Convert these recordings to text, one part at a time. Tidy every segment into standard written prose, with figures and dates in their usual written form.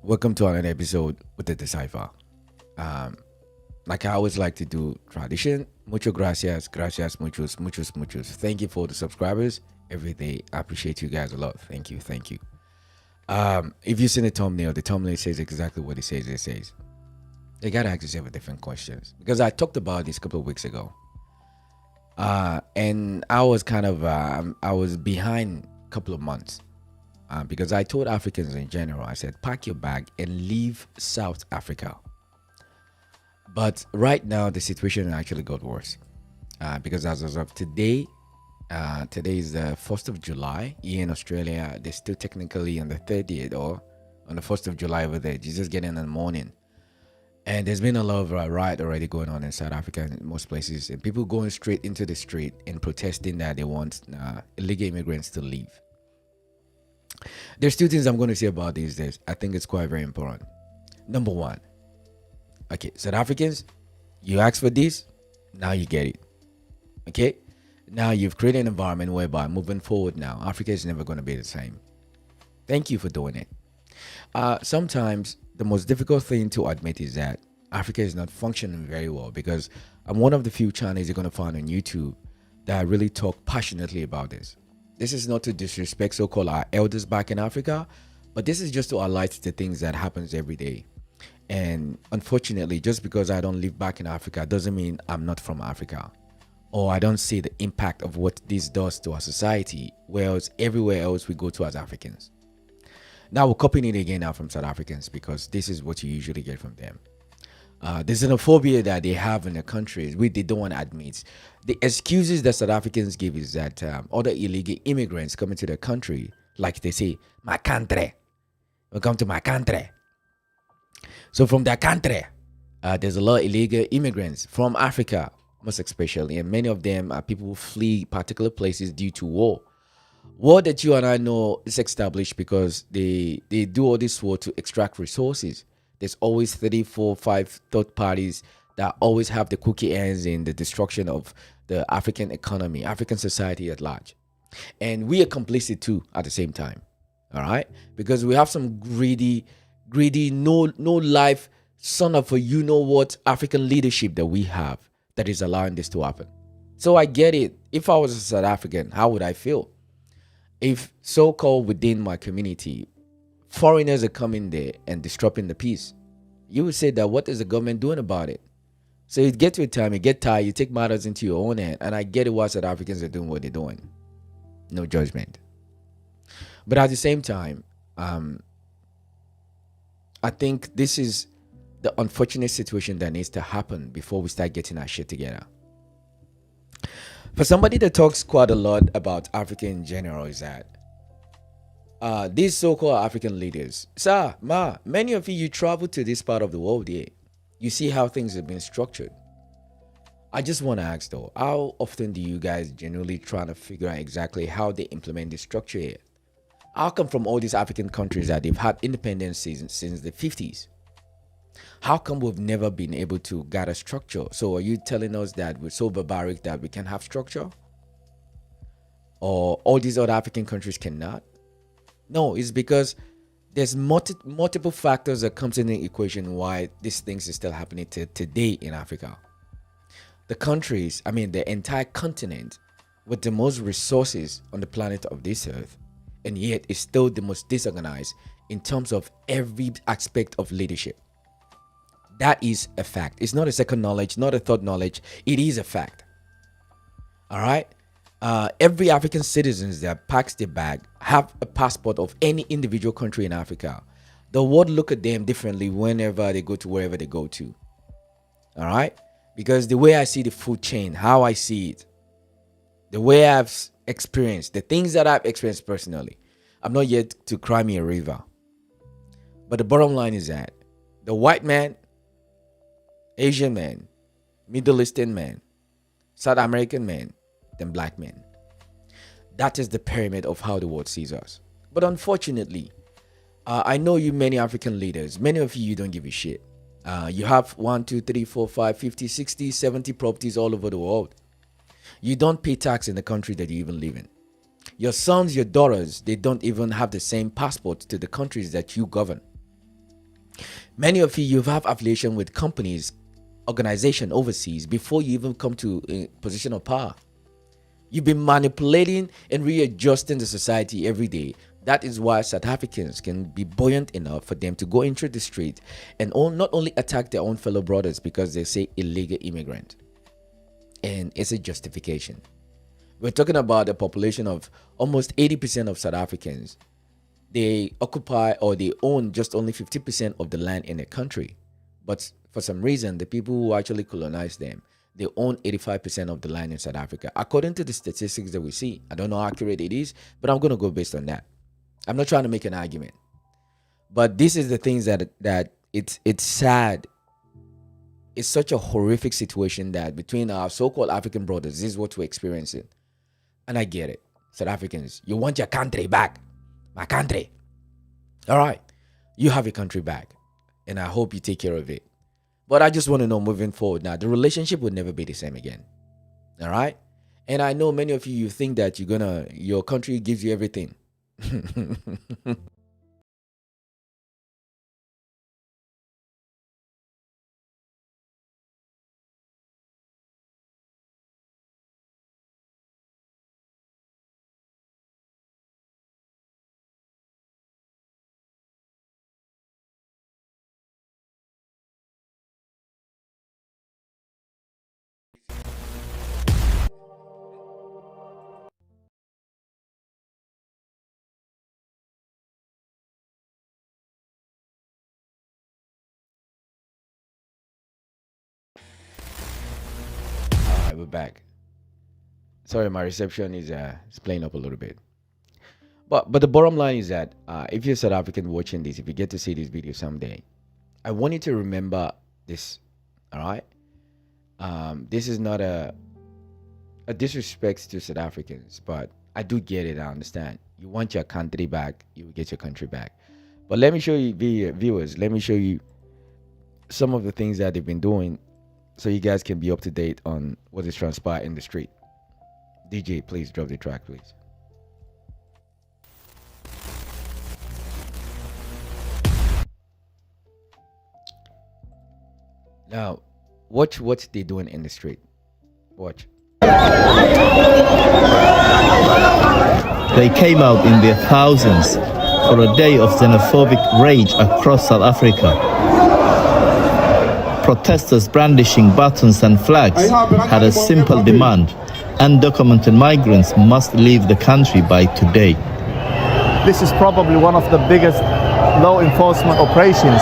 Welcome to another episode with the Decipher. Um, like I always like to do tradition. Mucho gracias, gracias, muchos, muchos, muchos. Thank you for the subscribers every day. I appreciate you guys a lot. Thank you, thank you. If you've seen the thumbnail says exactly what it says. It says you gotta ask yourself different questions because I talked about this a couple of weeks ago, and I was I was behind a couple of months. Because I told Africans in general, I said, pack your bag and leave South Africa. But right now, the situation actually got worse. Because as of today, today is the 1st of July. Here in Australia, they're still technically on the 30th or on the 1st of July over there. You just get in the morning. And there's been a lot of riot already going on in South Africa in most places. And people going straight into the street and protesting that they want illegal immigrants to leave. There's two things I'm going to say about these days. I think it's quite very important. Number one, okay, South Africans, you asked for this, now you get it. Okay, now you've created an environment whereby moving forward now, Africa is never going to be the same. Thank you for doing it. Sometimes the most difficult thing to admit is that Africa is not functioning very well because I'm one of the few channels you're going to find on YouTube that really talk passionately about this. This is not to disrespect so-called our elders back in Africa, but this is just to highlight the things that happens every day. And unfortunately, just because I don't live back in Africa doesn't mean I'm not from Africa, or I don't see the impact of what this does to our society, whereas everywhere else we go to as Africans. Now we're copying it again now from South Africans because this is what you usually get from them. The xenophobia that they have in the countries, which they don't want to admit. The excuses that South Africans give is that other illegal immigrants coming to the country, like they say, my country, welcome to my country. So from their country, there's a lot of illegal immigrants from Africa, most especially, and many of them are people who flee particular places due to war. War that you and I know is established because they do all this war to extract resources. There's always 3, 4, 5 third parties that always have the cookie ends in the destruction of the African economy, African society at large. And we are complicit too at the same time. All right? Because we have some greedy, no life, son of a you know what African leadership that we have that is allowing this to happen. So I get it. If I was a South African, how would I feel? If so-called within my community, foreigners are coming there and disrupting the peace, you would say that what is the government doing about it? So you get to a time, you get tired, you take matters into your own hand, and I get it why South Africans are doing what they're doing. No judgment. But at the same time, I think this is the unfortunate situation that needs to happen before we start getting our shit together. For somebody that talks quite a lot about Africa in general is that these so-called African leaders, sir, ma, many of you travel to this part of the world here. You see how things have been structured. I just want to ask though, how often do you guys generally try to figure out exactly how they implement this structure here? How come from all these African countries that they've had independence since the 50s? How come we've never been able to get a structure? So are you telling us that we're so barbaric that we can have structure? Or all these other African countries cannot? No, it's because there's multiple factors that comes in the equation why these things is still happening today in Africa. The countries, the entire continent with the most resources on the planet of this earth, and yet is still the most disorganized in terms of every aspect of leadership. That is a fact. It's not a second knowledge, not a third knowledge. It is a fact. All right? Every African citizens that packs their bag have a passport of any individual country in Africa. The world look at them differently whenever they go to wherever they go to. All right? Because the way I see the food chain, how I see it, the way I've experienced, the things that I've experienced personally, I'm not yet to cry me a river. But the bottom line is that the white man, Asian man, Middle Eastern man, South American man, than black men. That is the pyramid of how the world sees us. But unfortunately, I know you many African leaders, many of you don't give a shit. You have 1, 2, 3, 4, 5, 50, 60, 70 properties all over the world. You don't pay tax in the country that you even live in. Your sons, your daughters, they don't even have the same passport to the countries that you govern. Many of you have affiliation with companies, organization overseas before you even come to a position of power. You've been manipulating and readjusting the society every day. That is why South Africans can be buoyant enough for them to go into the street and not only attack their own fellow brothers because they say illegal immigrant. And it's a justification. We're talking about a population of almost 80% of South Africans. They occupy or they own just only 50% of the land in the country. But for some reason, the people who actually colonized them, they own 85% of the land in South Africa. According to the statistics that we see, I don't know how accurate it is, but I'm going to go based on that. I'm not trying to make an argument. But this is the things that it's sad. It's such a horrific situation that between our so-called African brothers, this is what we're experiencing. And I get it. South Africans, you want your country back. My country. All right. You have your country back. And I hope you take care of it. But I just want to know moving forward now, the relationship will never be the same again. All right. And I know many of you think that your country gives you everything. We're back. Sorry, my reception is playing up a little bit. But the bottom line is that if you're South African watching this, if you get to see this video someday, I want you to remember this. All right. This is not a disrespect to South Africans, but I do get it. I understand. You want your country back, you will get your country back. But let me show you, viewers. Let me show you some of the things that they've been doing, so you guys can be up to date on what is transpired in the street. DJ, please drop the track, please. Now, watch what they're doing in the street. Watch. They came out in their thousands for a day of xenophobic rage across South Africa. Protesters brandishing batons and flags had a simple demand: undocumented migrants must leave the country by today. This is probably one of the biggest law enforcement operations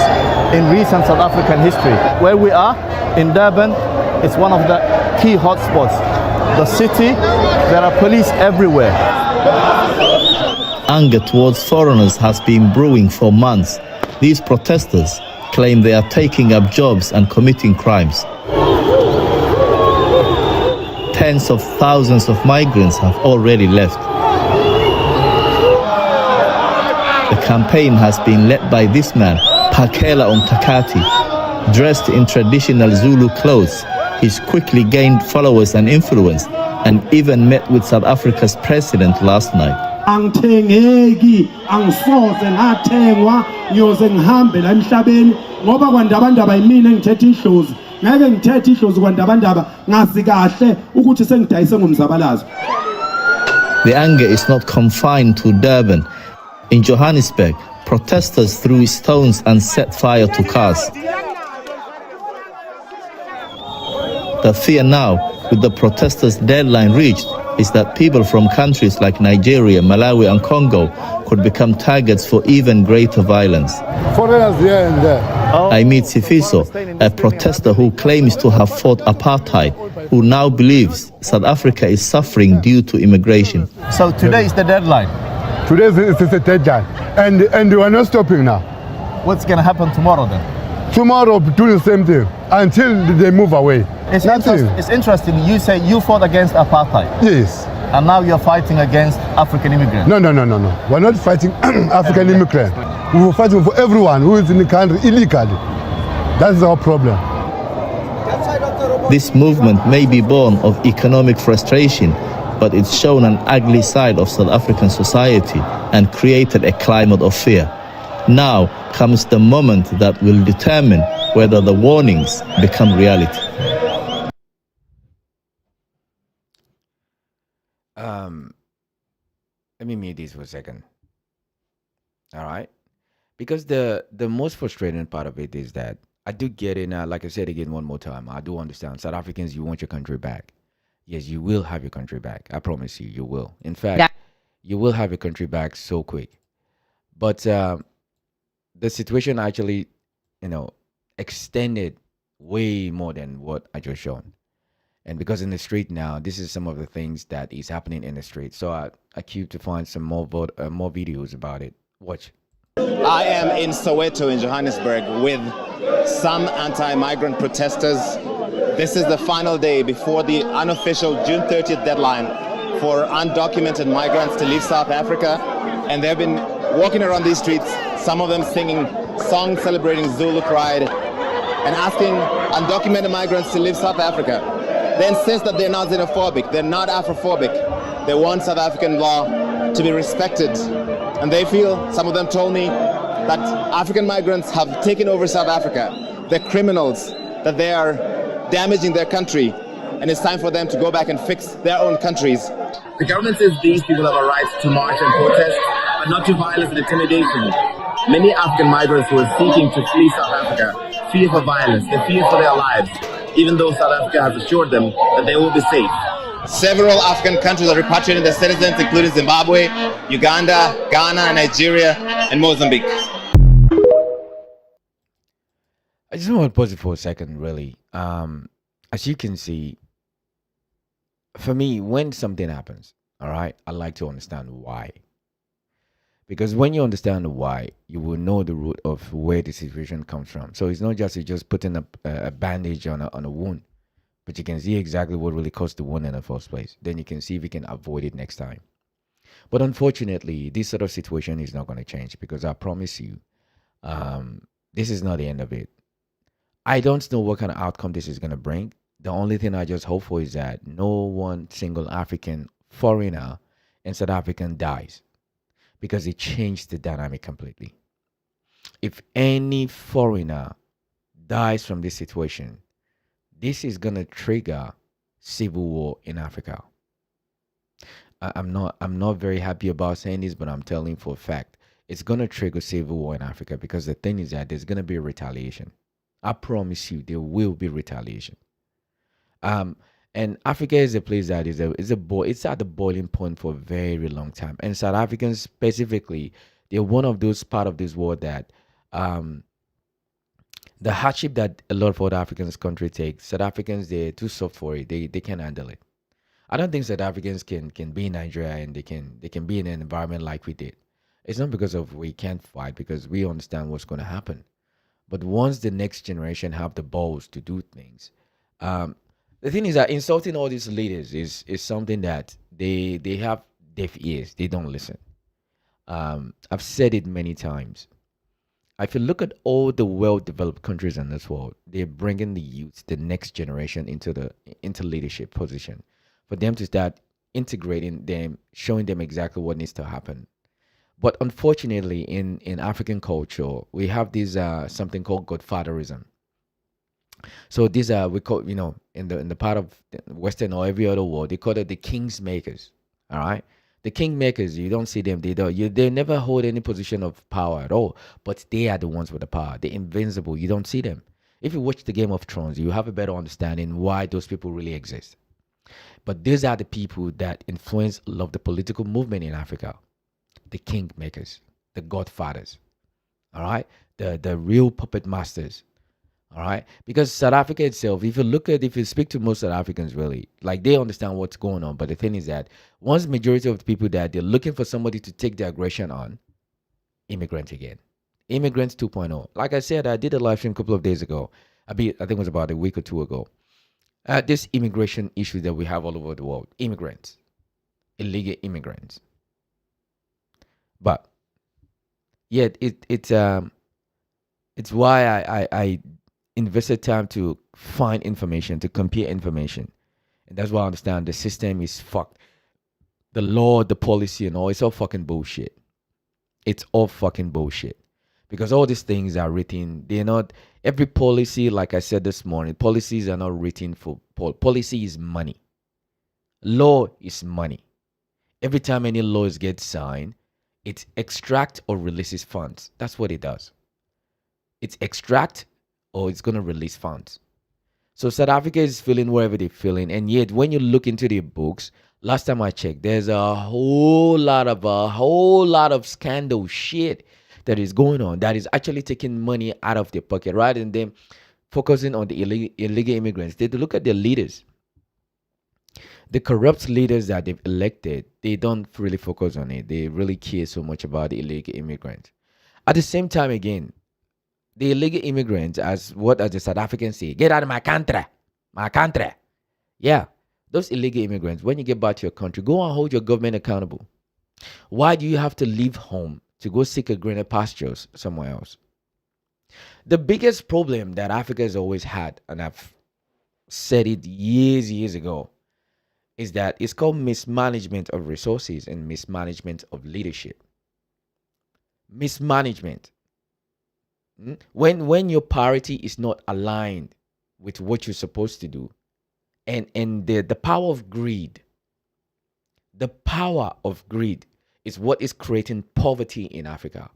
in recent South African history. Where we are, in Durban, it's one of the key hotspots. The city, there are police everywhere. Anger towards foreigners has been brewing for months. These protesters claim they are taking up jobs and committing crimes. Tens of thousands of migrants have already left. The campaign has been led by this man, Phakela Umtakati. Dressed in traditional Zulu clothes, he's quickly gained followers and influence, and even met with South Africa's president last night. Angithengeki angisoze ngathengwa ngiyoze ngihambe la emhlabeni ngoba kwandabandaba yimina engithethe idlozi ngeke ngithethe idlozi kwandabandaba ngazi kahle ukuthi sengidayise ngomzabalazo. The anger is not confined to Durban. In Johannesburg, protesters threw stones and set fire to cars. The fear now, with the protesters' deadline reached, is that people from countries like Nigeria, Malawi and Congo could become targets for even greater violence. Foreigners here and there. I meet Sifiso, a protester who claims to have fought apartheid, who now believes South Africa is suffering due to immigration. So today is the deadline. Today is the deadline, and we are not stopping now. What's going to happen tomorrow then? Tomorrow, do the same thing until they move away. It's interesting. You say you fought against apartheid. Yes. And now you're fighting against African immigrants. No. We're not fighting African immigrants. We were fighting for everyone who is in the country illegally. That's our problem. This movement may be born of economic frustration, but it's shown an ugly side of South African society and created a climate of fear. Now comes the moment that will determine whether the warnings become reality. Let me mute this for a second. All right. Because the most frustrating part of it is that I do get it now. Like I said again one more time, I do understand. South Africans, you want your country back. Yes, you will have your country back. I promise you, you will. In fact, you will have your country back so quick. But the situation actually, you know, extended way more than what I just shown. And because in the street now, this is some of the things that is happening in the street. So I queued to find some more more videos about it. Watch. I am in Soweto in Johannesburg with some anti-migrant protesters. This is the final day before the unofficial June 30th deadline for undocumented migrants to leave South Africa. And they've been walking around these streets, some of them singing songs celebrating Zulu pride and asking undocumented migrants to leave South Africa. They insist that they're not xenophobic, they're not Afrophobic. They want South African law to be respected. And they feel, some of them told me, that African migrants have taken over South Africa. They're criminals, that they are damaging their country, and it's time for them to go back and fix their own countries. The government says these people have a right to march and protest, but not to violence and intimidation. Many African migrants who are seeking to flee South Africa fear for violence, they fear for their lives, even though South Africa has assured them that they will be safe. Several African countries are repatriating their citizens, including Zimbabwe, Uganda, Ghana, Nigeria, and Mozambique. I just want to pause it for a second, really. As you can see, for me, when something happens, all right, I like to understand why. Because when you understand the why, you will know the root of where the situation comes from. So it's not just you just putting a bandage on a wound, but you can see exactly what really caused the wound in the first place. Then you can see if you can avoid it next time. But unfortunately, this sort of situation is not going to change, because I promise you, this is not the end of it. I don't know what kind of outcome this is going to bring. The only thing I just hope for is that no one single African foreigner in South Africa dies, because it changed the dynamic completely. If any foreigner dies from this situation, this is going to trigger civil war in Africa. I'm not very happy about saying this, but I'm telling you for a fact, it's going to trigger civil war in Africa, because the thing is that there's going to be a retaliation. I promise you, there will be retaliation. And Africa is a place that it's at the boiling point for a very long time. And South Africans specifically, they're one of those part of this world that the hardship that a lot of other Africans country take, South Africans, they're too soft for it. They can't handle it. I don't think South Africans can be in Nigeria and they can be in an environment like we did. It's not because of we can't fight, because we understand what's going to happen. But once the next generation have the balls to do things, the thing is that insulting all these leaders is something that they have deaf ears. They don't listen. I've said it many times. If you look at all the well-developed countries in this world, they're bringing the youth, the next generation, into leadership position, for them to start integrating them, showing them exactly what needs to happen. But unfortunately, in African culture, we have this something called godfatherism. So these are, we call, in the part of Western or every other world, they call it the king's makers. All right, the king makers, you don't see them. They never hold any position of power at all. But they are the ones with the power. They're invincible. You don't see them. If you watch the Game of Thrones, you have a better understanding why those people really exist. But these are the people that influence a lot of the political movement in Africa. The king makers, the godfathers, all right, the real puppet masters, all right. Because South Africa itself, if you speak to most South Africans, really, like, they understand what's going on. But the thing is that once majority of the people that they're looking for somebody to take the aggression on, immigrants again, immigrants 2.0. Like I said, I did a live stream a couple of days ago. I think it was about a week or two ago. This immigration issue that we have all over the world, immigrants, illegal immigrants. But yet it's why I invested time to find information, to compare information. And that's why I understand the system is fucked. The law, the policy, and all, it's all fucking bullshit. It's all fucking bullshit. because all these things are written. They're not every policy. Like I said this morning, policies are not written for policy is money. Law is money. Every time any laws get signed, it extract or releases funds. That's what it does. It's extract or it's gonna release funds. So South Africa is feeling wherever they're feeling, and yet when you look into their books, last time I checked, there's a whole lot of scandal shit that is going on that is actually taking money out of their pocket rather than them focusing on the illegal immigrants. They look at their leaders, the corrupt leaders that they've elected. They don't really focus on it. They really care so much about the illegal immigrants. At the same time, again, the illegal immigrants, as the South Africans say, get out of my country. My country. Yeah. Those illegal immigrants, when you get back to your country, go and hold your government accountable. Why do you have to leave home to go seek a greener pastures somewhere else? The biggest problem that Africa has always had, and I've said it years ago, is that it's called mismanagement of resources and mismanagement of leadership. Mismanagement. When your priority is not aligned with what you're supposed to do, and the power of greed, is what is creating poverty in Africa.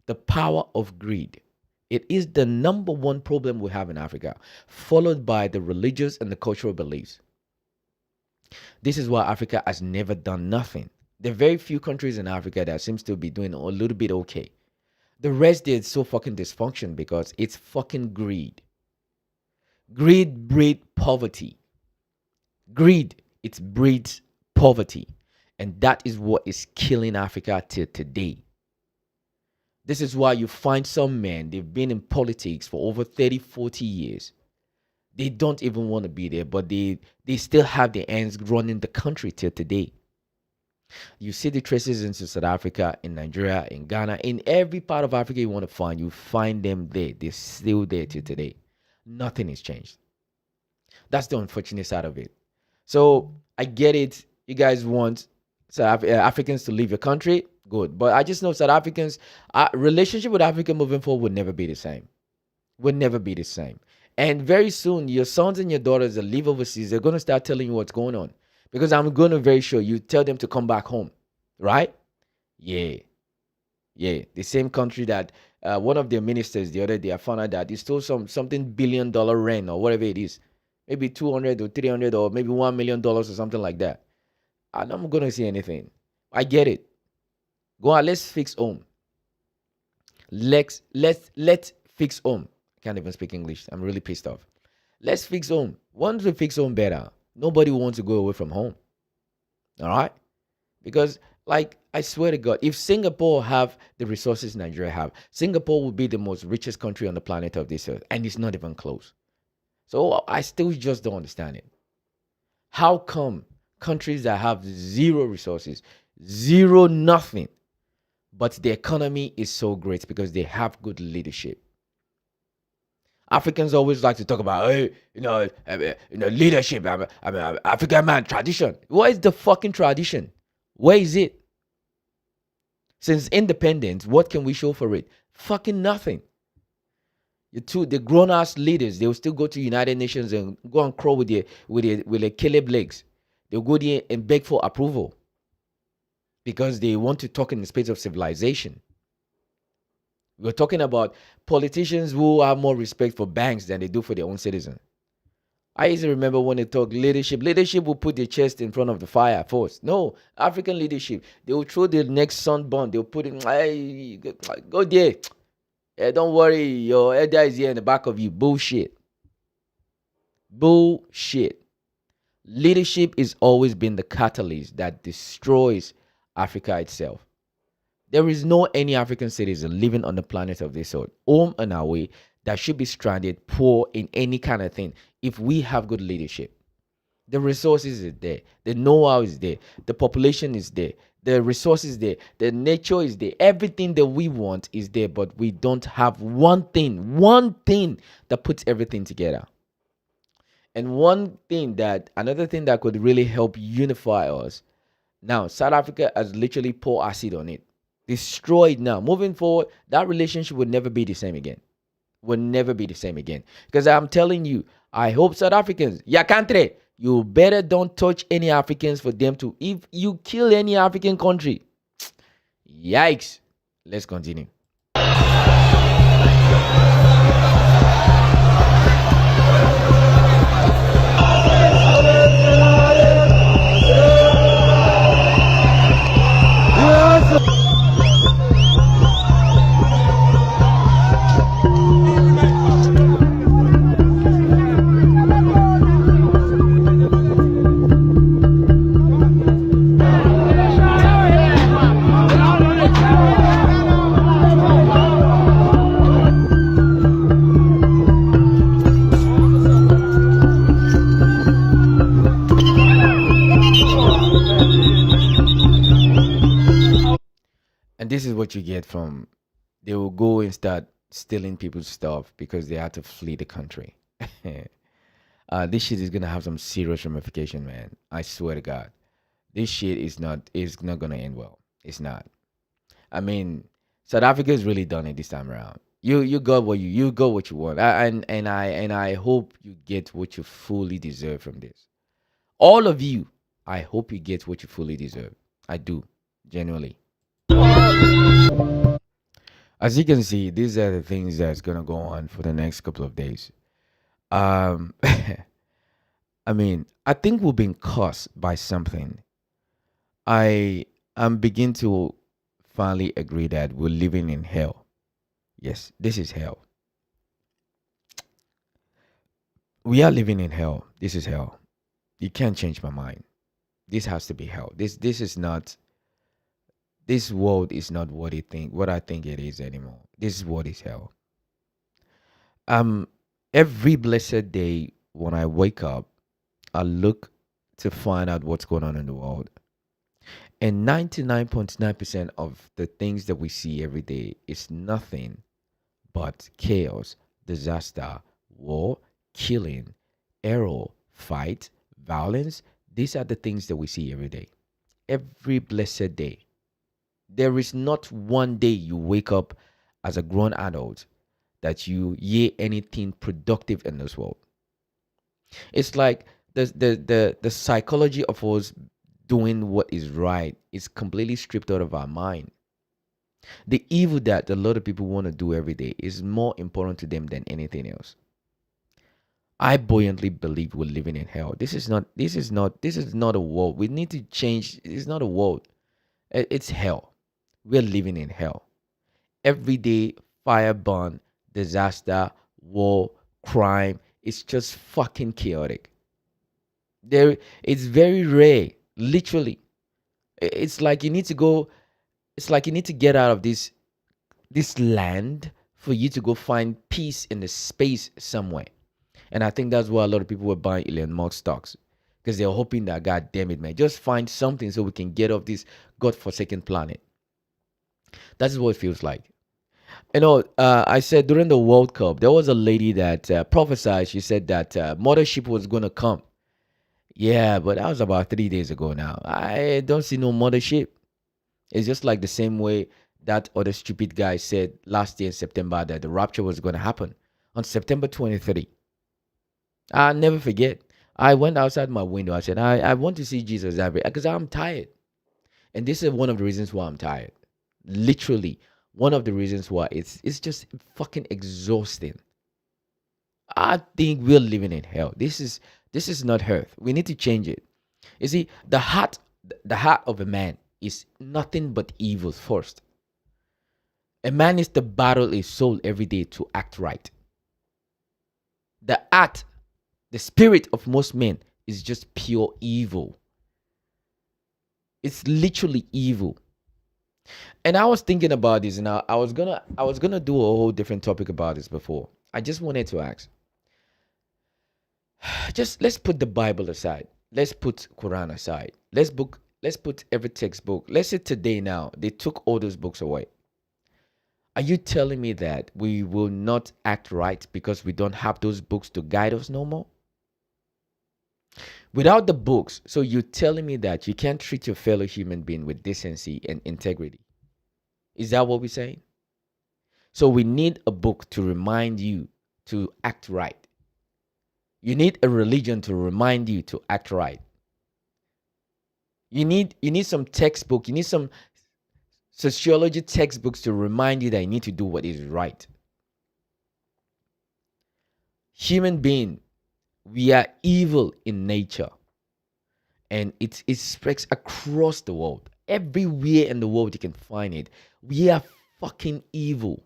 The power of greed. It is the number one problem we have in Africa, followed by the religious and the cultural beliefs. This is why Africa has never done nothing. There are very few countries in Africa that seems to be doing a little bit okay. The rest is so fucking dysfunction because it's fucking greed. Greed breeds poverty. Greed, it breeds poverty. And that is what is killing Africa till today. This is why you find some men, they've been in politics for over 30, 40 years. They don't even want to be there, but they still have their hands running the country till today. You see the traces into South Africa, in Nigeria, in Ghana, in every part of Africa you want to find, you find them there. They're still there till today. Nothing has changed. That's the unfortunate side of it. So I get it. You guys want Africans to leave your country. Good. But I just know South Africans, relationship with Africa moving forward would never be the same. Would never be the same. And very soon, your sons and your daughters that live overseas, they're going to start telling you what's going on. Because I'm going to very sure you tell them to come back home. Right? Yeah. The same country that one of their ministers the other day, I found out that he stole something $1 billion rent or whatever it is. Maybe 200 or 300 or maybe $1 million or something like that. I'm not going to say anything. I get it. Go on, let's fix home. Let's fix home. I can't even speak English. I'm really pissed off. Let's fix home. Once we fix home better, nobody wants to go away from home. All right? Because, like, I swear to God, if Singapore have the resources Nigeria have, Singapore would be the most richest country on the planet of this earth. And it's not even close. So I still just don't understand it. How come countries that have zero resources, zero nothing, but the economy is so great because they have good leadership? Africans always like to talk about, leadership. I'm an African man, tradition. What is the fucking tradition? Where is it? Since independence, what can we show for it? Fucking nothing. The grown-ass leaders, they will still go to United Nations and go and crawl with their Caleb legs. They'll go there and beg for approval because they want to talk in the space of civilization. We're talking about politicians who have more respect for banks than they do for their own citizens. I used to remember when they talk leadership. Leadership will put their chest in front of the fire first. No, African leadership, they will throw their next sunburn. They'll put it, hey, go there. Hey, don't worry, your elder is here in the back of you. Bullshit. Bullshit. Leadership has always been the catalyst that destroys Africa itself. There is no any African citizen living on the planet of this earth, home and away, that should be stranded, poor in any kind of thing if we have good leadership. The resources is there. The know-how is there. The population is there. The resources there. The nature is there. Everything that we want is there, but we don't have one thing that puts everything together. And another thing that could really help unify us. Now, South Africa has literally poured acid on it. Destroy it now. Moving forward, that relationship will never be the same again. Will never be the same again. Because I'm telling you, I hope South Africans, ya country, you better don't touch any Africans for them to. If you kill any African country, yikes. Let's continue. And this is what you get from, they will go and start stealing people's stuff because they had to flee the country. This shit is gonna have some serious ramification, man. I swear to God, this shit is not gonna end well. It's not. I mean, South Africa has really done it this time around. You got what you got what you want. I hope you get what you fully deserve from this. All of you, I hope you get what you fully deserve. I do, genuinely. As you can see, these are the things that's gonna go on for the next couple of days. Um, I mean, I think we've been cursed by something. I am begin to finally agree that we're living in hell. Yes, this is hell. We are living in hell. This is hell. You can't change my mind. This has to be hell. This is not. This world is not what I think it is anymore. This is what is hell. Every blessed day when I wake up, I look to find out what's going on in the world. And 99.9% of the things that we see every day is nothing but chaos, disaster, war, killing, error, fight, violence. These are the things that we see every day. Every blessed day. There is not one day you wake up as a grown adult that you hear anything productive in this world. It's like the psychology of us doing what is right is completely stripped out of our mind. The evil that a lot of people want to do every day is more important to them than anything else. I buoyantly believe we're living in hell. This is not a world. We need to change. It's not a world. It's hell. We're living in hell. Every day, fire burn, disaster, war, crime. It's just fucking chaotic. It's very rare. Literally. It's like you need to go. It's like you need to get out of this land for you to go find peace in the space somewhere. And I think that's why a lot of people were buying Elon Musk stocks. Because they're hoping that, God damn it, man, just find something so we can get off this godforsaken planet. That's what it feels like. I said during the World Cup, there was a lady that prophesied. She said that mothership was going to come. Yeah, but that was about 3 days ago now. I don't see no mothership. It's just like the same way that other stupid guy said last year in September that the rapture was going to happen on September 23. I'll never forget. I went outside my window. I said, I want to see Jesus every because I'm tired. And this is one of the reasons why I'm tired. Literally, one of the reasons why it's just fucking exhausting. I think we're living in hell. This is not earth. We need to change it. You see, the heart of a man is nothing but evil first. A man is to battle his soul every day to act right. The spirit of most men is just pure evil. It's literally evil. And I was thinking about this, and I was gonna do a whole different topic about this before. I just wanted to ask. Just let's put the Bible aside. Let's put Quran aside. Let's put every textbook. Let's say today now they took all those books away. Are you telling me that we will not act right because we don't have those books to guide us no more? Without the books, so you're telling me that you can't treat your fellow human being with decency and integrity? Is that what we're saying? So we need a book to remind you to act right. You need a religion to remind you to act right. You need some textbook. You need some sociology textbooks to remind you that you need to do what is right. Human being, we are evil in nature, and it spreads across the world. Everywhere in the world you can find it. We are fucking evil.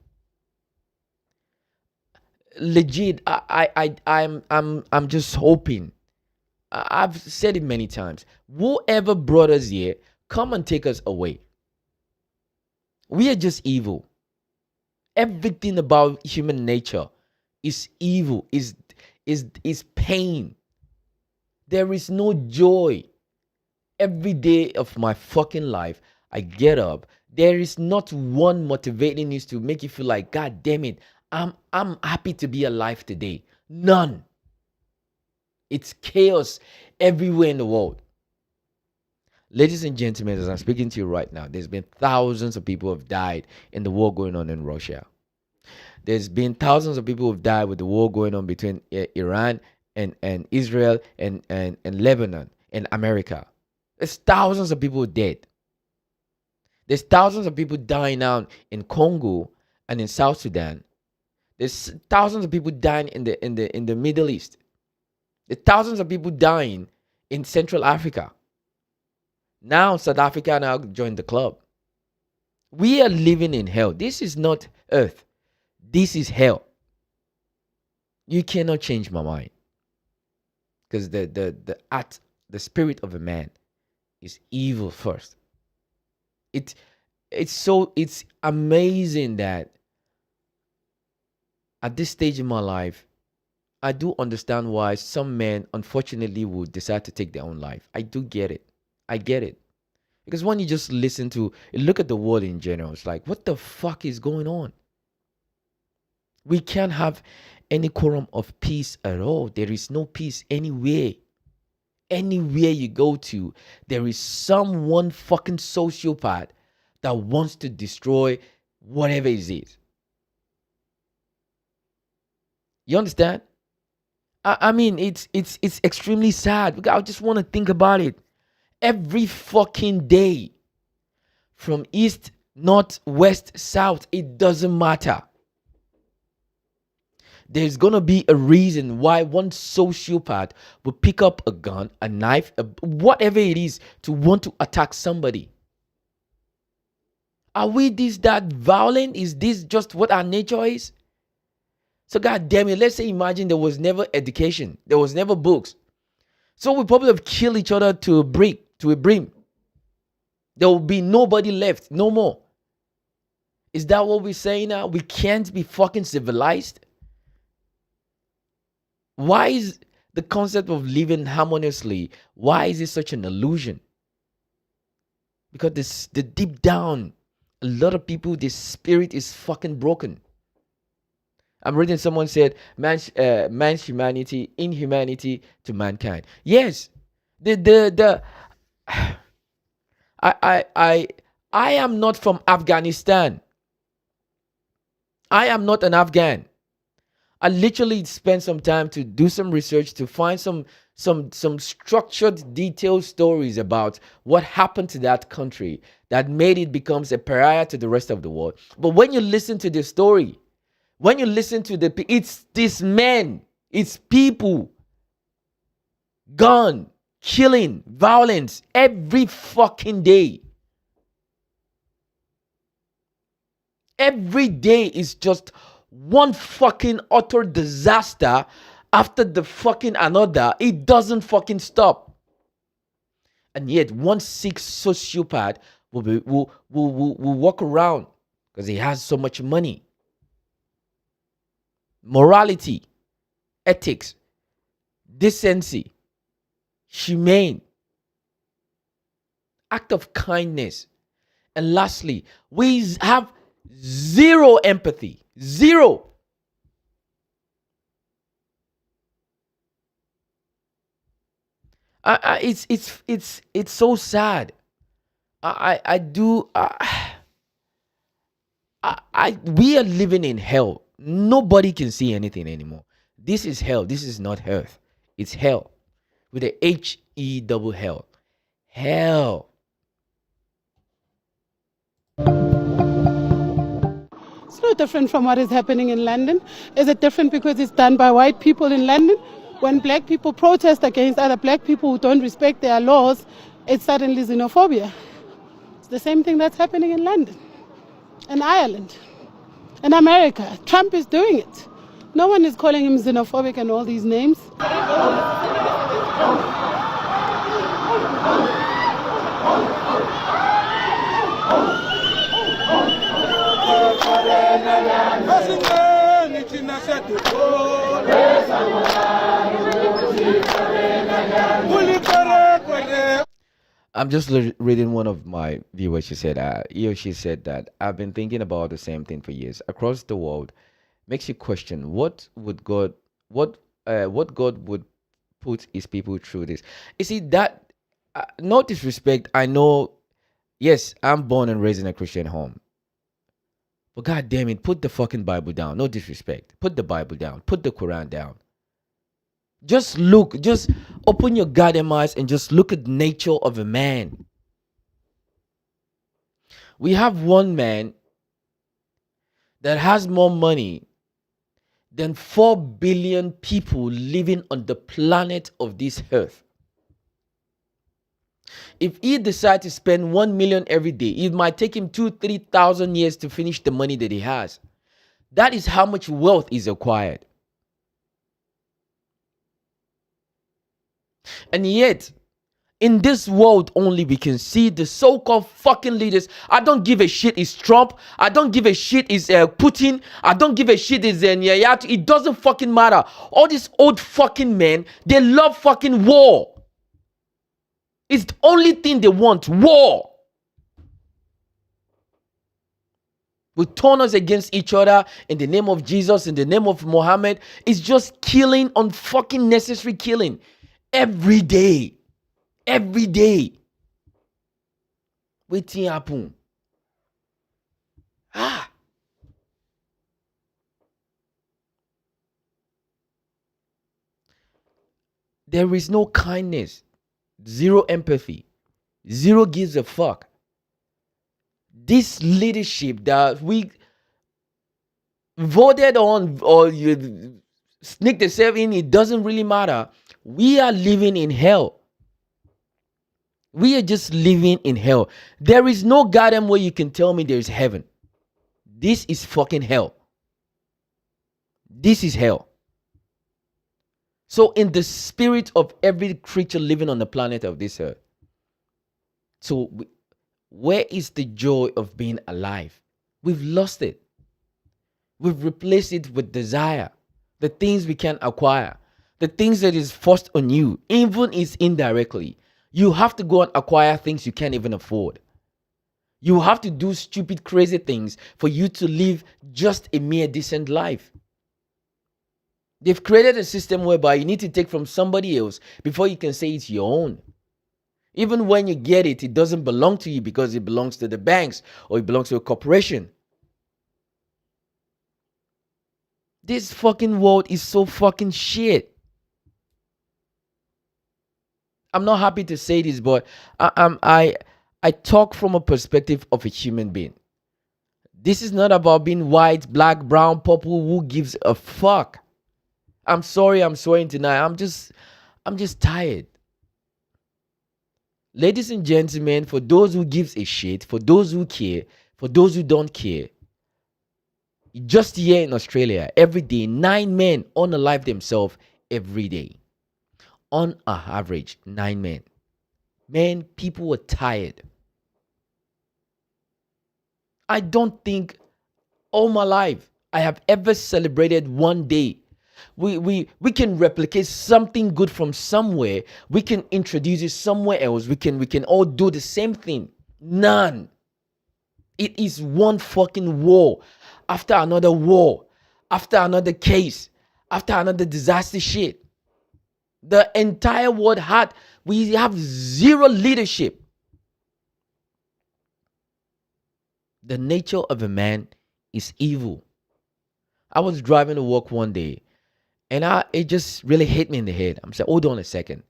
Legit, I'm just hoping. I've said it many times. Whoever brought us here, come and take us away. We are just evil. Everything about human nature is evil, is pain. There is no joy. Every day of my fucking life, I get up. There is not one motivating news to make you feel like, God damn it, I'm happy to be alive today. None. It's chaos everywhere in the world. Ladies and gentlemen, as I'm speaking to you right now, there's been thousands of people who have died in the war going on in Russia. There's been thousands of people who have died with the war going on between Iran and Israel and Lebanon and America. There's thousands of people dead. There's thousands of people dying out in Congo and in South Sudan. There's thousands of people dying in the Middle East. There's thousands of people dying in Central Africa. Now South Africa now joined the club. We are living in hell. This is not earth. This is hell. You cannot change my mind. Because the spirit of a man is evil first. It's amazing that at this stage in my life, I do understand why some men unfortunately would decide to take their own life. I do get it. I get it. Because when you just look at the world in general, it's like, what the fuck is going on? We can't have any quorum of peace at all. There is no peace anywhere. Anywhere you go to, there is one fucking sociopath that wants to destroy whatever it is. You understand? I mean, it's extremely sad. I just want to think about it. Every fucking day, from east, north, west, south, it doesn't matter. There's gonna be a reason why one sociopath will pick up a gun, a knife, whatever it is, to want to attack somebody. Are we that violent? Is this just what our nature is? So God damn it, let's say imagine there was never education, there was never books. So we probably have killed each other to a brim. There will be nobody left, no more. Is that what we're saying now? We can't be fucking civilized? Why is the concept of living harmoniously, why is it such an illusion? Because the deep down, a lot of people, their spirit is fucking broken. I'm reading someone said, man's humanity, inhumanity to mankind. Yes, I am not from Afghanistan. I am not an Afghan. I literally spent some time to do some research to find some structured, detailed stories about what happened to that country that made it becomes a pariah to the rest of the world. But when you listen to the story, when you listen to it's these men, it's people, gun, killing, violence every fucking day. Every day is just one fucking utter disaster after the fucking another. It doesn't fucking stop. And yet one sick sociopath will walk around because he has so much money. Morality, ethics, decency, humane, act of kindness. And lastly, we have zero empathy. Zero. It's so sad. We are living in hell. Nobody can see anything anymore. This is hell. This is not earth. It's hell. With a H-E double hell. Hell. It's no different from what is happening in London. Is it different because it's done by white people in London? When black people protest against other black people who don't respect their laws, it's suddenly xenophobia. It's the same thing that's happening in London, in Ireland, in America. Trump is doing it. No one is calling him xenophobic and all these names. I'm just reading one of my viewers. She said, she said that I've been thinking about the same thing for years. Across the world, makes you question what God would put his people through this. You see that, no disrespect. I know, yes, I'm born and raised in a Christian home. But God damn it, put the fucking Bible down. No disrespect. Put the Bible down. Put the Quran down. Just look. Just open your goddamn eyes and just look at the nature of a man. We have one man that has more money than 4 billion people living on the planet of this earth. If he decides to spend 1 million every day, it might take him 2,000-3,000 years to finish the money that he has. That is how much wealth is acquired. And yet, in this world only, we can see the so-called fucking leaders. I don't give a shit is Trump. I don't give a shit is Putin. I don't give a shit is Nyayat. It doesn't fucking matter. All these old fucking men, they love fucking war. It's the only thing they want, war. We turn us against each other in the name of Jesus, in the name of Muhammad. It's just killing on fucking necessary killing. Every day. Every day. Wetin happen? There is no kindness. Zero empathy. Zero gives a fuck. This leadership that we voted on or you sneak yourself in, it doesn't really matter. We are living in hell. We are just living in hell. There is no goddamn way you can tell me there's heaven. This is fucking hell. This is hell. So in the spirit of every creature living on the planet of this earth, so where is the joy of being alive? We've lost it. We've replaced it with desire. The things we can acquire. The things that is forced on you, even is indirectly. You have to go and acquire things you can't even afford. You have to do stupid, crazy things for you to live just a mere decent life. They've created a system whereby you need to take from somebody else before you can say it's your own. Even when you get it, it doesn't belong to you because it belongs to the banks or it belongs to a corporation. This fucking world is so fucking shit. I'm not happy to say this, but I talk from a perspective of a human being. This is not about being white, black, brown, purple. Who gives a fuck? I'm sorry, I'm swearing tonight. I'm just tired. Ladies and gentlemen, for those who gives a shit, for those who care, for those who don't care, just here in Australia, every day, 9 men unalive themselves every day. On an average, 9 men. Man, people were tired. I don't think all my life I have ever celebrated one day. We can replicate something good from somewhere. We can introduce it somewhere else. We can all do the same thing. None. It is one fucking war after another war, after another case, after another disaster shit. The entire world we have zero leadership. The nature of a man is evil. I was driving to work one day, and it just really hit me in the head. I'm saying, hold on a second.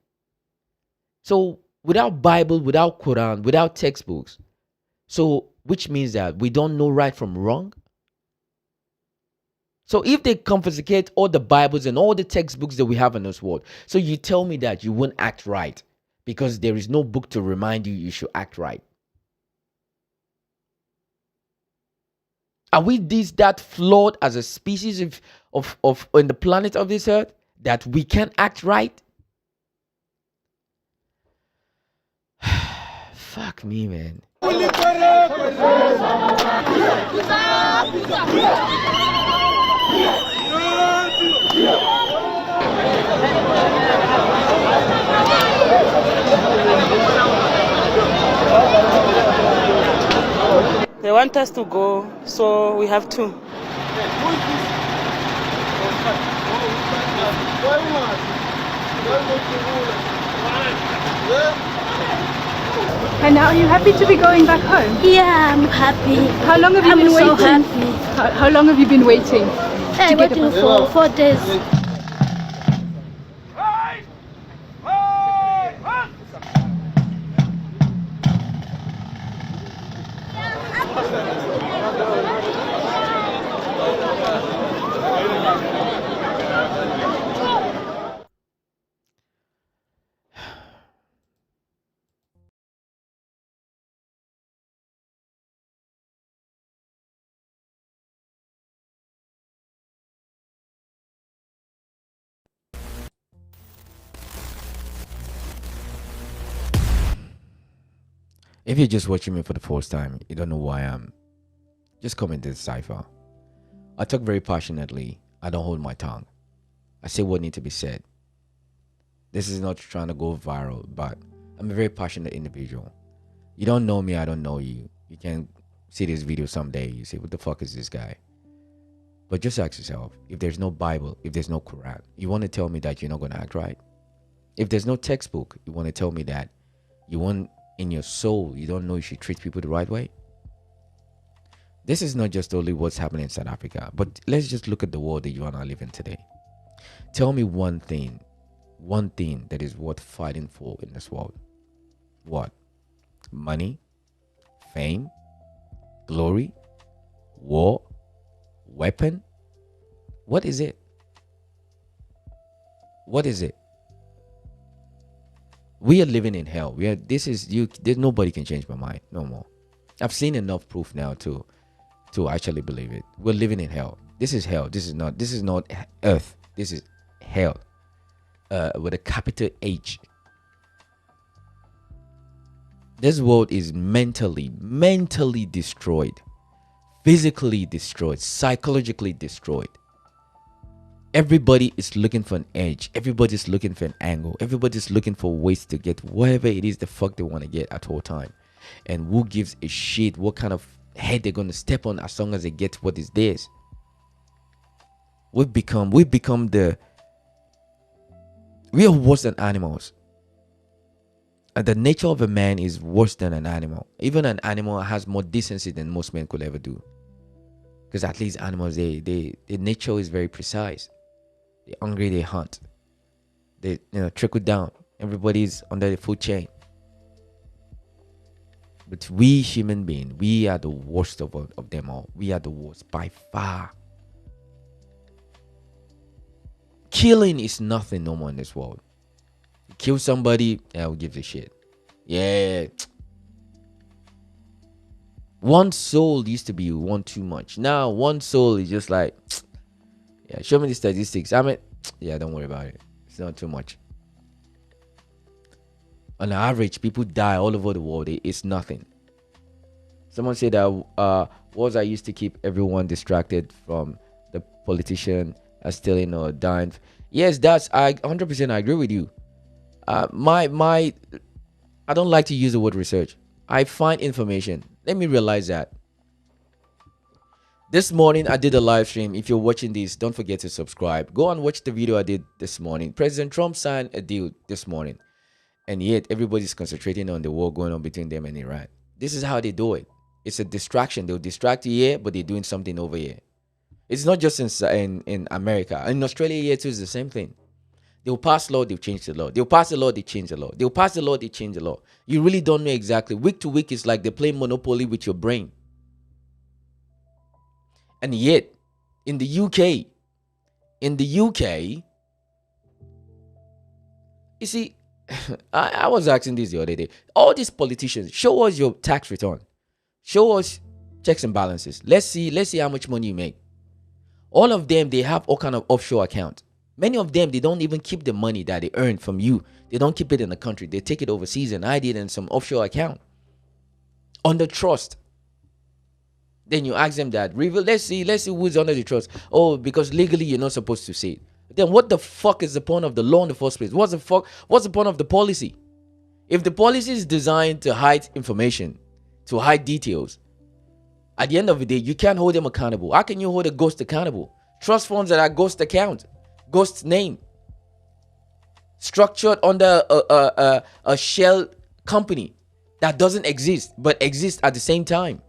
So without Bible, without Quran, without textbooks, so which means that we don't know right from wrong. So if they confiscate all the Bibles and all the textbooks that we have in this world, so you tell me that you won't act right because there is no book to remind you should act right. Are we that flawed as a species of on the planet of this earth that we can't act right? Fuck me, man. They want us to go, so we have to. And now, are you happy to be going back home? Yeah, I'm happy. How long have you been waiting? So happy. How long have you been waiting? I'm waiting for 4 days. If you're just watching me for the first time, you don't know who I am, just comment this cipher. I talk very passionately. I don't hold my tongue. I say what needs to be said. This is not trying to go viral, but I'm a very passionate individual. You don't know me, I don't know you. You can see this video someday. You say, what the fuck is this guy? But just ask yourself, if there's no Bible, if there's no Quran, you want to tell me that you're not going to act right? If there's no textbook, you want to tell me that you want in your soul, you don't know you should treat people the right way? This is not just only what's happening in South Africa, but let's just look at the world that you and I live in today. Tell me one thing that is worth fighting for in this world. What? Money? Fame? Glory? War? Weapon? What is it? What is it? We are living in hell. There's nobody can change my mind no more. I've seen enough proof now to actually believe it. We're living in hell. This is hell. This is not earth. This is hell. With a capital H. This world is mentally destroyed, physically destroyed, psychologically destroyed. Everybody is looking for an edge. Everybody's looking for an angle. Everybody's looking for ways to get whatever it is the fuck they want to get at all time. And who gives a shit what kind of head they're going to step on as long as they get what is theirs? We've become we are worse than animals. And the nature of a man is worse than an animal. Even an animal has more decency than most men could ever do. Because at least animals, their nature is very precise. They're hungry, they hunt. They trickle down. Everybody's under the food chain. But we human beings, we are the worst of them all. We are the worst by far. Killing is nothing no more in this world. You kill somebody, who gives a shit? Yeah. One soul used to be one too much. Now one soul is just like, yeah, show me the statistics. Yeah, don't worry about it. It's not too much. On average, people die all over the world. It's nothing. Someone said that wars I used to keep everyone distracted from the politician stealing or dying. Yes, I 100% agree with you. I don't like to use the word research. I find information. Let me realize that. This morning, I did a live stream. If you're watching this, don't forget to subscribe. Go and watch the video I did this morning. President Trump signed a deal this morning. And yet, everybody's concentrating on the war going on between them and Iran. This is how they do it. It's a distraction. They'll distract you here, but they're doing something over here. It's not just in America. In Australia here too is the same thing. They'll pass law, they'll change the law. They'll pass the law, they change the law. They'll pass the law, they change the law. You really don't know exactly. Week to week, it's like they're playing Monopoly with your brain. And yet, in the UK, you see, I was asking this the other day. All these politicians, show us your tax return. Show us checks and balances. Let's see how much money you make. All of them, they have all kind of offshore accounts. Many of them, they don't even keep the money that they earn from you. They don't keep it in the country. They take it overseas and hide it in some offshore account. Under trust. Then you ask them that. Let's see who's under the trust. Oh, because legally you're not supposed to say it. Then what the fuck is the point of the law in the first place? What's the point of the policy? If the policy is designed to hide information, to hide details, at the end of the day, you can't hold them accountable. How can you hold a ghost accountable? Trust funds that are ghost account, ghost name, structured under a shell company that doesn't exist, but exists at the same time.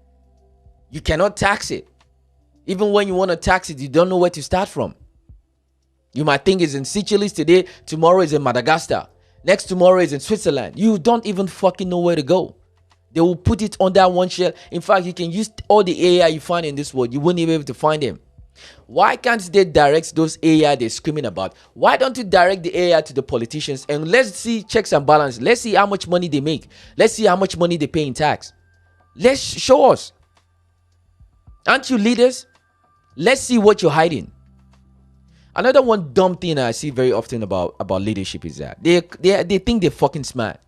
You cannot tax it. Even when you want to tax it, you don't know where to start from. You might think it's in Seychelles today, tomorrow is in Madagascar, next tomorrow is in Switzerland. You don't even fucking know where to go. They will put it under one shell. In fact, you can use all the AI you find in this world. You wouldn't even be able to find them. Why can't they direct those AI they're screaming about? Why don't you direct the AI to the politicians and let's see checks and balances. Let's see how much money they make. Let's see how much money they pay in tax. Let's show us. Aren't you leaders? Let's see what you're hiding. Another one dumb thing I see very often about leadership is that they think they're fucking smart.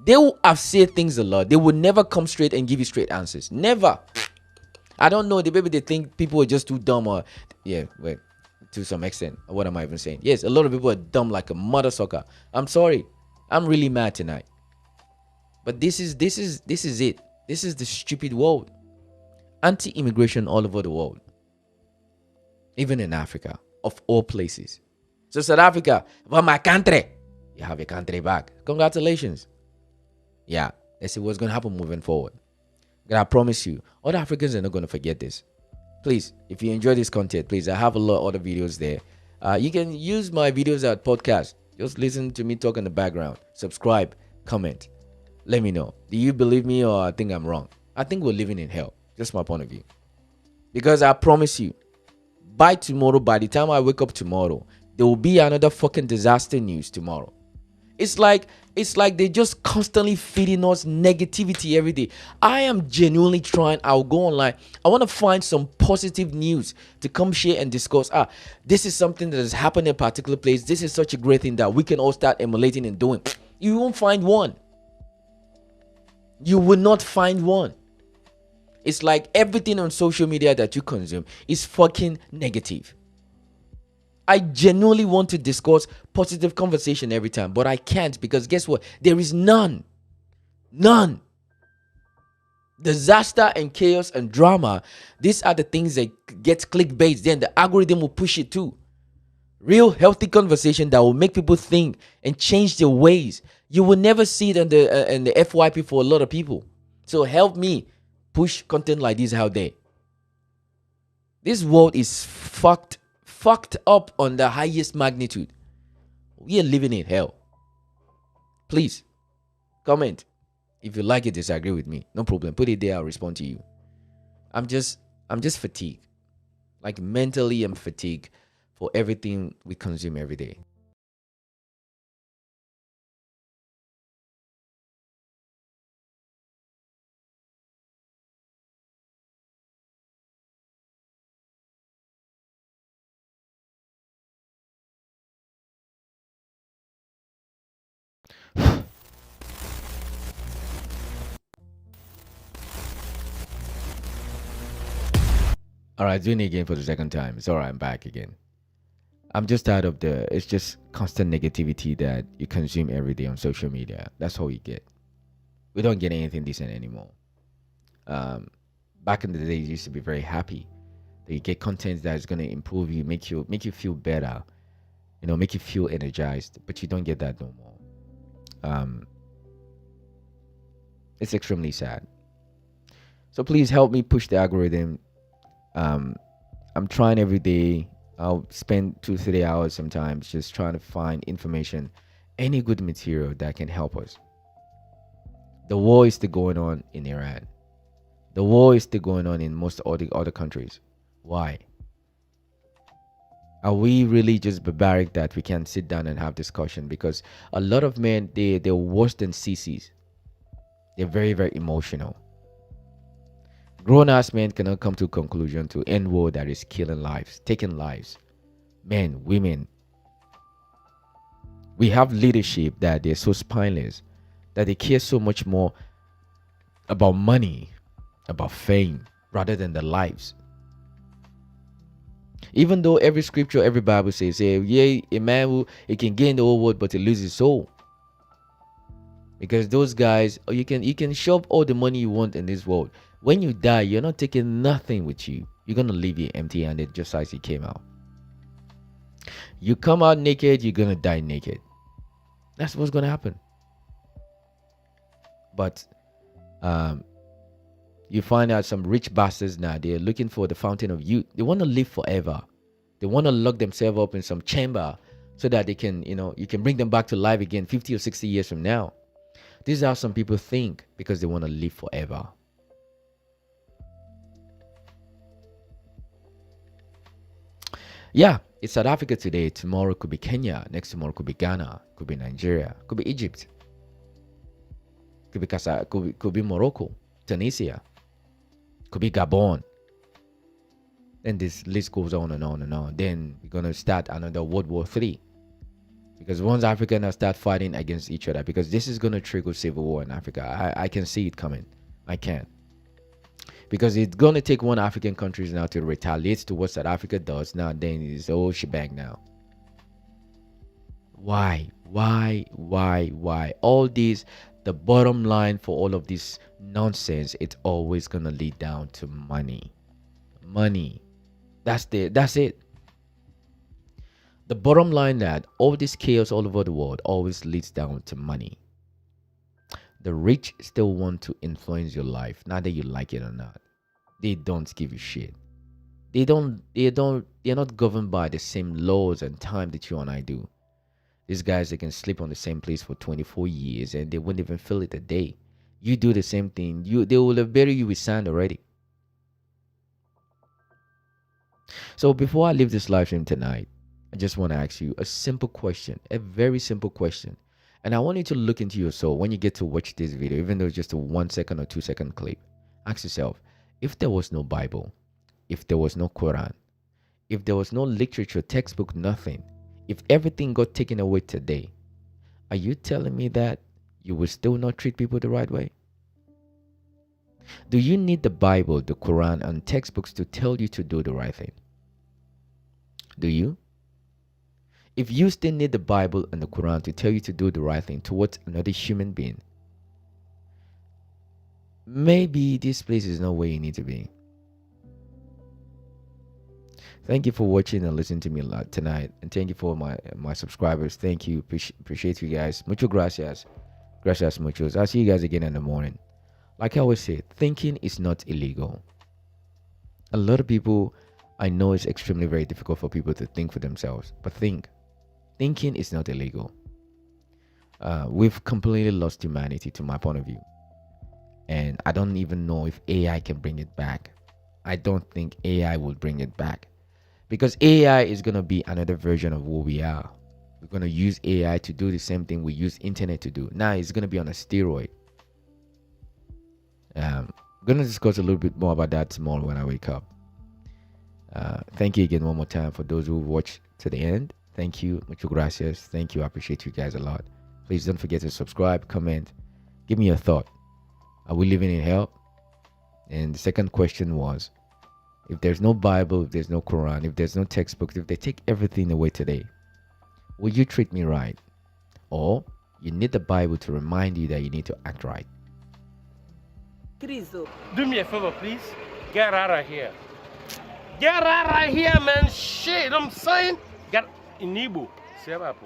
They will have said things a lot. They will never come straight and give you straight answers. Never. I don't know. Maybe they think people are just too dumb or to some extent. What am I even saying? Yes, a lot of people are dumb like a mother sucker. I'm sorry. I'm really mad tonight. But this is it. This is the stupid world. Anti-immigration all over the world. Even in Africa, of all places. So South Africa, well, my country. You have your country back. Congratulations. Yeah, let's see what's going to happen moving forward. And I promise you, other Africans are not going to forget this. Please, if you enjoy this content, please, I have a lot of other videos there. You can use my videos at podcast. Just listen to me talk in the background. Subscribe, comment. Let me know. Do you believe me or I think I'm wrong? I think we're living in hell. Just my point of view. Because I promise you, by tomorrow, by the time I wake up tomorrow, there will be another fucking disaster news tomorrow. It's like they're just constantly feeding us negativity every day. I am genuinely trying. I'll go online. I want to find some positive news to come share and discuss. This is something that has happened in a particular place. This is such a great thing that we can all start emulating and doing. You won't find one. You will not find one. It's like everything on social media that you consume is fucking negative. I genuinely want to discuss positive conversation every time, but I can't because guess what? There is none. None. Disaster and chaos and drama, these are the things that get clickbait. Then the algorithm will push it too. Real healthy conversation that will make people think and change their ways. You will never see it in the FYP for a lot of people. So help me push content like this out there. This world is fucked up on the highest magnitude. We are living in hell. Please comment if you like it, disagree with me. No problem. Put it there. I'll respond to you. I'm just fatigued. Like mentally, I'm fatigued for everything we consume every day. All right, doing it again for the second time. It's all right, I'm back again. I'm just tired of it's just constant negativity that you consume every day on social media. That's all we get. We don't get anything decent anymore. Back in the day, you used to be very happy that you get content that is going to improve you, make you feel better, make you feel energized, but you don't get that no more. It's extremely sad. So please help me push the algorithm. I'm trying every day. I'll spend 2-3 hours sometimes just trying to find information, any good material that can help us. The war is still going on in Iran. The war is still going on in most of the other countries. Why? Are we really just barbaric that we can't sit down and have discussion? Because a lot of men, they're worse than sissies. They're very, very emotional. Grown-ass men cannot come to a conclusion to end war that is killing lives, taking lives. Men, women. We have leadership that they're so spineless, that they care so much more about money, about fame, rather than their lives. Even though every scripture, every Bible says, yeah, a man who he can gain the whole world, but he loses his soul. Because those guys, you can shove all the money you want in this world. When you die, you're not taking nothing with you. You're gonna leave you empty-handed, just as you came out. You come out naked, you're gonna die naked. That's what's gonna happen. But you find out some rich bastards now, they're looking for the fountain of youth. They want to live forever. They want to lock themselves up in some chamber so that they can, you can bring them back to life again 50 or 60 years from now. This is how some people think, because they want to live forever. Yeah, it's South Africa today. Tomorrow could be Kenya. Next tomorrow could be Ghana. Could be Nigeria. Could be Egypt. Could be Morocco. Tunisia. Could be Gabon. And this list goes on and on and on. Then we're going to start another World War III. Because once Africans start fighting against each other, because this is going to trigger civil war in Africa. I can see it coming. I can. Because it's going to take one African country now to retaliate to what South Africa does. Now then it's the whole shebang now. Why? All these, the bottom line for all of this nonsense, it's always going to lead down to money. Money. That's it. The bottom line that all this chaos all over the world always leads down to money. The rich still want to influence your life, neither you like it or not. They don't give a shit. They're not governed by the same laws and time that you and I do. These guys, they can sleep on the same place for 24 years and they wouldn't even feel it a day. You do the same thing, they will have buried you with sand already. So before I leave this live stream tonight, I just want to ask you a simple question, a very simple question. And I want you to look into your soul when you get to watch this video, even though it's just a 1 second or 2 second clip. Ask yourself, if there was no Bible, if there was no Quran, if there was no literature, textbook, nothing, if everything got taken away today, are you telling me that you will still not treat people the right way? Do you need the Bible, the Quran, and textbooks to tell you to do the right thing? Do you? If you still need the Bible and the Quran to tell you to do the right thing towards another human being, maybe this place is not where you need to be. Thank you for watching and listening to me a lot tonight. And thank you for my subscribers. Thank you. Appreciate you guys. Mucho gracias. Gracias muchos. I'll see you guys again in the morning. Like I always say, thinking is not illegal. A lot of people, I know it's extremely very difficult for people to think for themselves. But thinking is not illegal. We've completely lost humanity to my point of view. And I don't even know if AI can bring it back. I don't think AI will bring it back. Because AI is going to be another version of who we are. We're going to use AI to do the same thing we use internet to do. Now it's going to be on a steroid. I'm going to discuss a little bit more about that tomorrow when I wake up. Thank you again one more time for those who watched to the end. Thank you. Mucho gracias. Thank you. I appreciate you guys a lot. Please don't forget to subscribe, comment, give me your thought. Are we living in hell? And the second question was, if there's no Bible, if there's no Quran, if there's no textbooks, if they take everything away today, will you treat me right? Or you need the Bible to remind you that you need to act right? Do me a favor, please. Get out of here. Get out of here, man. Shit, I'm saying. Get in Igbo.